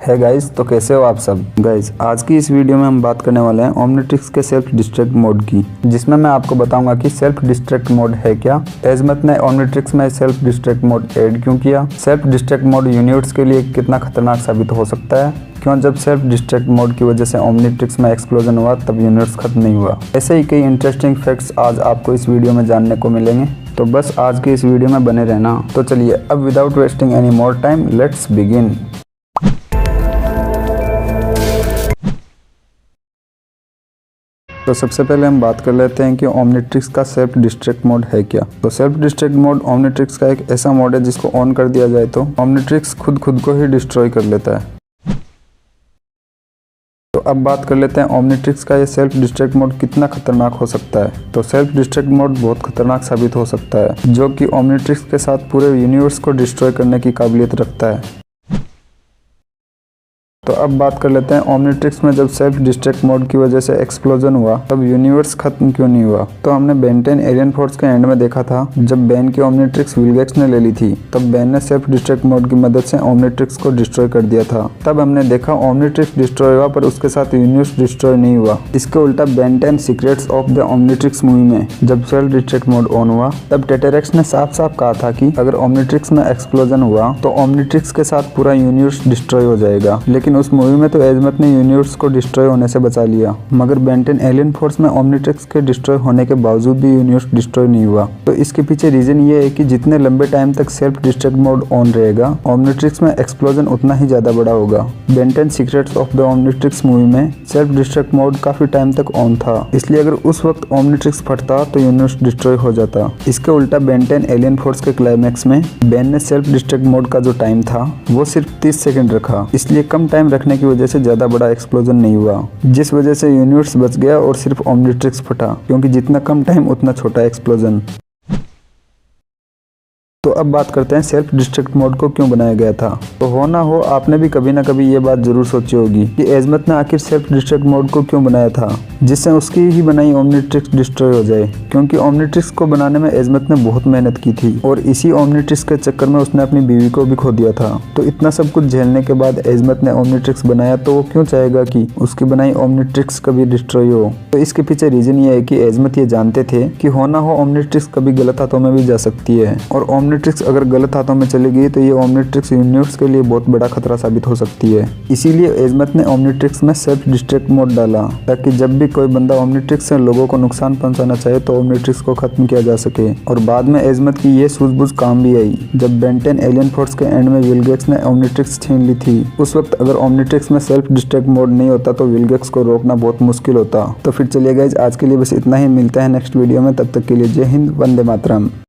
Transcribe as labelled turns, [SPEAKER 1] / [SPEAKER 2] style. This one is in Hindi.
[SPEAKER 1] है गाइस, तो कैसे हो आप सब गाइस। आज की इस वीडियो में हम बात करने वाले हैं ओमनिट्रिक्स के सेल्फ डिस्ट्रैक्ट मोड की, जिसमें मैं आपको बताऊंगा कि सेल्फ डिस्ट्रैक्ट मोड है क्या, एजमत ने ओमनिट्रिक्स में सेल्फ डिस्ट्रैक्ट मोड ऐड क्यों किया, सेल्फ डिस्ट्रैक्ट मोड यूनिट्स के लिए कितना खतरनाक साबित हो सकता है, क्यों जब सेल्फ डिस्ट्रैक्ट मोड की वजह से ओमनिट्रिक्स में एक्सप्लोजन हुआ तब यूनिट्स खत्म नहीं हुआ। ऐसे ही कई इंटरेस्टिंग फैक्ट्स आज आपको इस वीडियो में जानने को मिलेंगे, तो बस आज की इस वीडियो में बने रहना। तो चलिए अब without wasting any more time let's begin. तो सबसे पहले हम बात कर लेते हैं कि ओमनिट्रिक्स का सेल्फ डिस्ट्रैक्ट मोड है क्या। तो सेल्फ डिस्ट्रैक्ट मोड ओमनिट्रिक्स का एक ऐसा मोड है जिसको ऑन कर दिया जाए तो ओमनिट्रिक्स खुद को ही डिस्ट्रॉय कर लेता है। तो अब बात कर लेते हैं ओमनिट्रिक्स का ये सेल्फ डिस्ट्रैक्ट मोड कितना खतरनाक हो सकता है। तो सेल्फ डिस्ट्रैक्ट मोड बहुत खतरनाक साबित हो सकता है, जो कि ओमनिट्रिक्स के साथ पूरे यूनिवर्स को डिस्ट्रॉय करने की काबिलियत रखता है। तो अब बात कर लेते हैं ओमनिट्रिक्स में जब सेल्फ डिस्ट्रैक्ट मोड की वजह से एक्सप्लोजन हुआ तब यूनिवर्स खत्म क्यों नहीं हुआ। तो हमने बेन 10 एलियन फोर्स के एंड में देखा था, जब बेन की ओमनिट्रिक्स विलगेक्स ने ले ली थी तब बेन ने सेल्फ डिस्ट्रैक्ट मोड की मदद से ओमनिट्रिक्स को डिस्ट्रॉय कर दिया था। तब हमने देखा ओमनिट्रिक्स डिस्ट्रॉय हुआ पर उसके साथ यूनिवर्स डिस्ट्रॉय नहीं हुआ। इसके उल्टा Ben 10 secrets of the Omnitrix movie में जब सेल्फ डिस्ट्रैक्ट मोड ऑन हुआ तब टेटेरेक्स ने साफ साफ कहा था कि अगर ओमनिट्रिक्स में एक्सप्लोजन हुआ तो ओमनिट्रिक्स के साथ पूरा यूनिवर्स डिस्ट्रॉय हो जाएगा। लेकिन उस मूवी में तो एजमत ने यूनिवर्स को डिस्ट्रॉय होने से बचा लिया, मगर बेन 10 एलियन फोर्स में ओमनिट्रिक्स के डिस्ट्रॉय होने के बावजूद भी यूनिवर्स डिस्ट्रॉय नहीं हुआ। तो इसके पीछे रीजन ये है कि जितने लंबे टाइम तक सेल्फ डिस्ट्रैक्ट मोड ऑन रहेगा ओमनिट्रिक्स में एक्सप्लोजन उतना ही ज्यादा बड़ा होगा। Ben 10 secrets of the Omnitrix movie में सेल्फ डिस्ट्रैक्ट मोड काफी टाइम तक ऑन था, इसलिए अगर उस वक्त ओमनिट्रिक्स फटता तो यूनिवर्स डिस्ट्रॉय हो जाता। इसके उल्टा बेन 10 एलियन फोर्स के क्लाइमैक्स में बेन ने सेल्फ डिस्ट्रैक्ट मोड का जो टाइम था वो सिर्फ 30 सेकंड रखा, इसलिए कम टाइम रखने की वजह से ज्यादा बड़ा एक्सप्लोजन नहीं हुआ, जिस वजह से यूनिवर्स बच गया और सिर्फ ओमनिट्रिक्स फटा, क्योंकि जितना कम टाइम उतना छोटा एक्सप्लोजन। तो अब बात करते हैं सेल्फ डिस्ट्रैक्ट मोड को क्यों बनाया गया था। तो हो ना हो आपने भी कभी ना कभी ये बात जरूर सोची होगी कि एजमत ने आखिर सेल्फ डिस्ट्रैक्ट मोड को क्यों बनाया था, जिससे उसकी ही बनाई ओमनिट्रिक्स डिस्ट्रॉय हो जाए। क्योंकि ओमनिट्रिक्स को बनाने में एजमत ने बहुत मेहनत की थी और इसी ओमनिट्रिक्स के चक्कर में उसने अपनी बीवी को भी खो दिया था। तो इतना सब कुछ झेलने के बाद एजमत ने ओमनिट्रिक्स बनाया, तो वो क्यों चाहेगा कि उसकी बनाई ओमनिट्रिक्स कभी डिस्ट्रॉय हो। तो इसके पीछे रीजन ये है कि एजमत ये जानते थे कि हो ना हो ओमनिट्रिक्स कभी गलत हाथों में भी जा सकती है, और ओमनिट्रिक्स अगर गलत हाथों में चली गई तो ये ओमनिट्रिक्स यूनिवर्स के लिए बहुत बड़ा खतरा साबित हो सकती है। इसीलिए एजमत ने ओमनिट्रिक्स में सेल्फ डिस्ट्रैक्ट मोड डाला, ताकि जब भी कोई बंदा ओमनिट्रिक्स से लोगों को नुकसान पहुंचाना चाहे तो ओमनिट्रिक्स को खत्म किया जा सके। और बाद में एजमत की ये सूझबूझ काम भी आई, जब बेन 10 एलियन फोर्स के एंड में विलगेक्स ने ओमनिट्रिक्स छीन ली थी। उस वक्त अगर ओमनिट्रिक्स में सेल्फ डिस्ट्रैक्ट मोड नहीं होता तो विलगेक्स को रोकना बहुत मुश्किल होता। तो फिर चलिए गाइस, आज के लिए बस इतना ही, मिलते हैं नेक्स्ट वीडियो में, तब तक के लिए जय हिंद, वंदे मातरम।